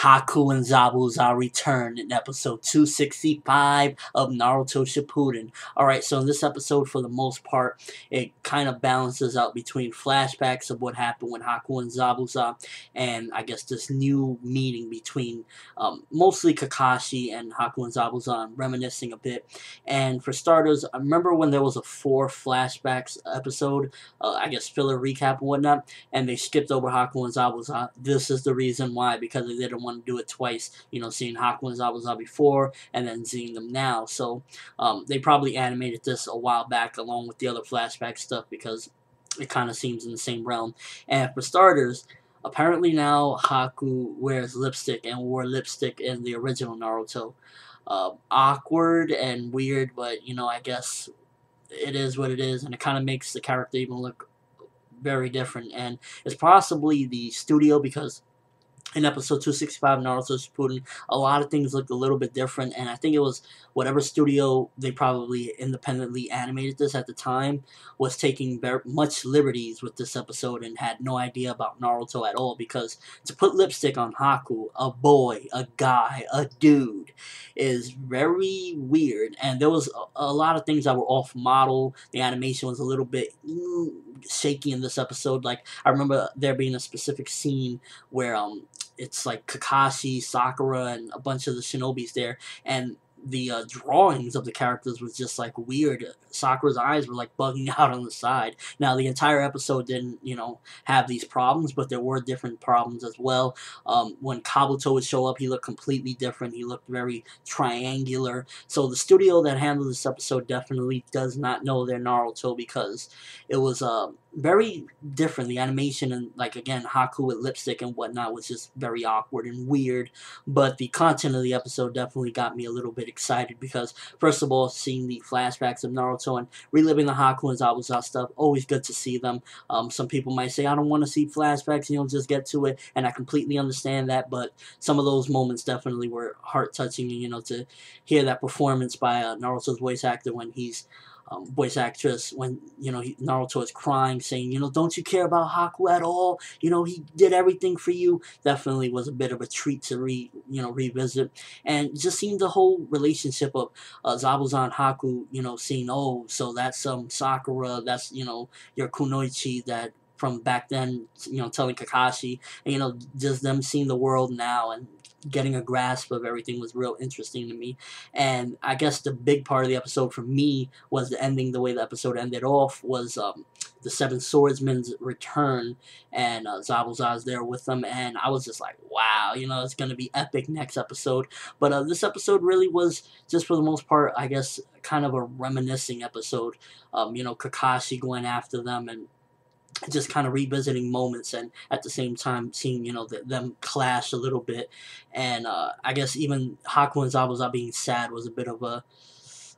Haku and Zabuza return in episode 265 of Naruto Shippuden. Alright, so in this episode, for the most part, it kind of balances out between flashbacks of what happened with Haku and Zabuza, and I guess this new meeting between mostly Kakashi and Haku and Zabuza, and reminiscing a bit. And for starters, I remember when there was a 4 flashbacks episode, I guess filler recap and whatnot, and they skipped over Haku and Zabuza. This is the reason why, because they didn't want to do it twice, seeing Haku and Zabuza before and then seeing them now. So they probably animated this a while back along with the other flashback stuff because it kind of seems in the same realm. And for starters, apparently now Haku wears lipstick and wore lipstick in the original Naruto. Awkward and weird, but I guess it is what it is, and it kind of makes the character even look very different. And it's possibly the studio, because in episode 265 of Naruto Shippuden, a lot of things looked a little bit different, and I think it was whatever studio they probably independently animated this at the time was taking very much liberties with this episode and had no idea about Naruto at all, because to put lipstick on Haku, a boy, a guy, a dude, is very weird, and there was a lot of things that were off model. The animation was a little bit shaky in this episode. Like, I remember there being a specific scene where it's like Kakashi, Sakura, and a bunch of the shinobis there, and the drawings of the characters was just like weird. Sakura's eyes were like bugging out on the side. Now the entire episode didn't, have these problems, but there were different problems as well. When Kabuto would show up, he looked completely different. He looked very triangular. So the studio that handled this episode definitely does not know their Naruto, because it was very different. The animation, and like again, Haku with lipstick and whatnot, was just very awkward and weird. But the content of the episode definitely got me a little bit excited, because first of all, seeing the flashbacks of Naruto and reliving the Haku and Zabuza stuff, always good to see them. Some people might say, I don't want to see flashbacks, just get to it, and I completely understand that, but some of those moments definitely were heart-touching, to hear that performance by Naruto's voice actor when he's voice actress, when Naruto is crying, saying, don't you care about Haku at all? He did everything for you. Definitely was a bit of a treat to revisit, and just seeing the whole relationship of Zabuza and Haku. Seeing, oh, so that's Sakura, that's your kunoichi that from back then, telling Kakashi, and just them seeing the world now and getting a grasp of everything was real interesting to me. And I guess the big part of the episode for me was the ending. The way the episode ended off was the Seven Swordsmen's return, and Zabuza's there with them, and I was just like, wow, it's going to be epic next episode. But this episode really was, just for the most part, I guess, kind of a reminiscing episode. Kakashi going after them, and just kind of revisiting moments, and at the same time seeing them clash a little bit. And I guess even Haku and Zabuza being sad was a bit of a,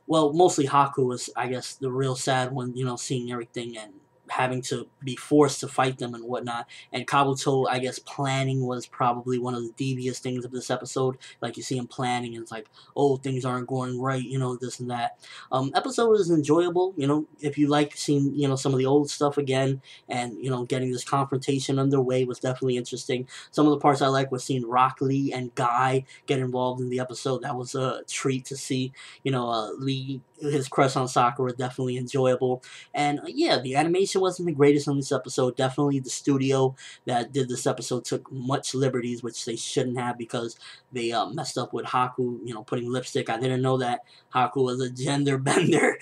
well, mostly Haku was, I guess, the real sad one, seeing everything and having to be forced to fight them and whatnot. And Kabuto, I guess, planning was probably one of the devious things of this episode. Like, you see him planning, and it's like, oh, things aren't going right, this and that. Episode was enjoyable, if you like seeing, some of the old stuff again, and, getting this confrontation underway was definitely interesting. Some of the parts I like was seeing Rock Lee and Guy get involved in the episode. That was a treat to see. Lee, his crush on Sakura, definitely enjoyable. And yeah, the animation wasn't the greatest on this episode. Definitely the studio that did this episode took much liberties, which they shouldn't have, because they messed up with Haku, putting lipstick. I didn't know that Haku was a gender bender.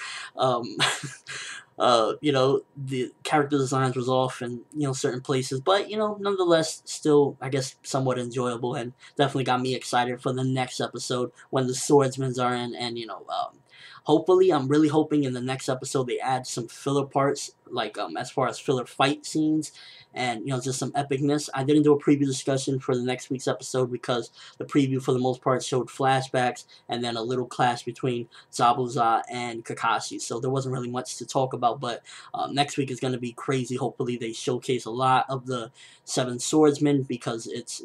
The character designs was off in, certain places, but, nonetheless, still, I guess, somewhat enjoyable, and definitely got me excited for the next episode when the swordsmen are in, and, hopefully, I'm really hoping in the next episode they add some filler parts, like as far as filler fight scenes, and just some epicness. I didn't do a preview discussion for the next week's episode, because the preview for the most part showed flashbacks and then a little clash between Zabuza and Kakashi, so there wasn't really much to talk about. But next week is going to be crazy. Hopefully they showcase a lot of the Seven Swordsmen, because it's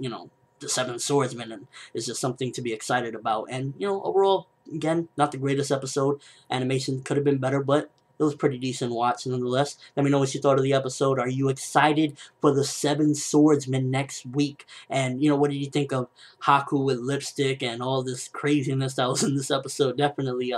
the Seven Swordsmen, and it's just something to be excited about. And overall, again, not the greatest episode. Animation could have been better, but it was pretty decent watch nonetheless. Let me know what you thought of the episode. Are you excited for the Seven Swordsmen next week? And, what did you think of Haku with lipstick and all this craziness that was in this episode? Definitely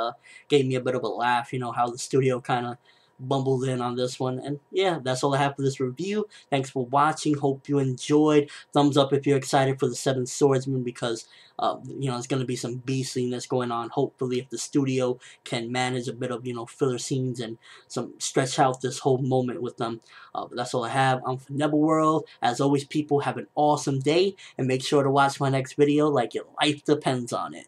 gave me a bit of a laugh, how the studio kind of bumbled in on this one. And yeah, that's all I have for this review. Thanks for watching. Hope you enjoyed. Thumbs up if you're excited for the Seven Swordsmen, because there's going to be some beastliness going on. Hopefully, if the studio can manage a bit of filler scenes and some stretch out this whole moment with them. But that's all I have. I'm ForneverWorld. As always, people, have an awesome day, and make sure to watch my next video like your life depends on it.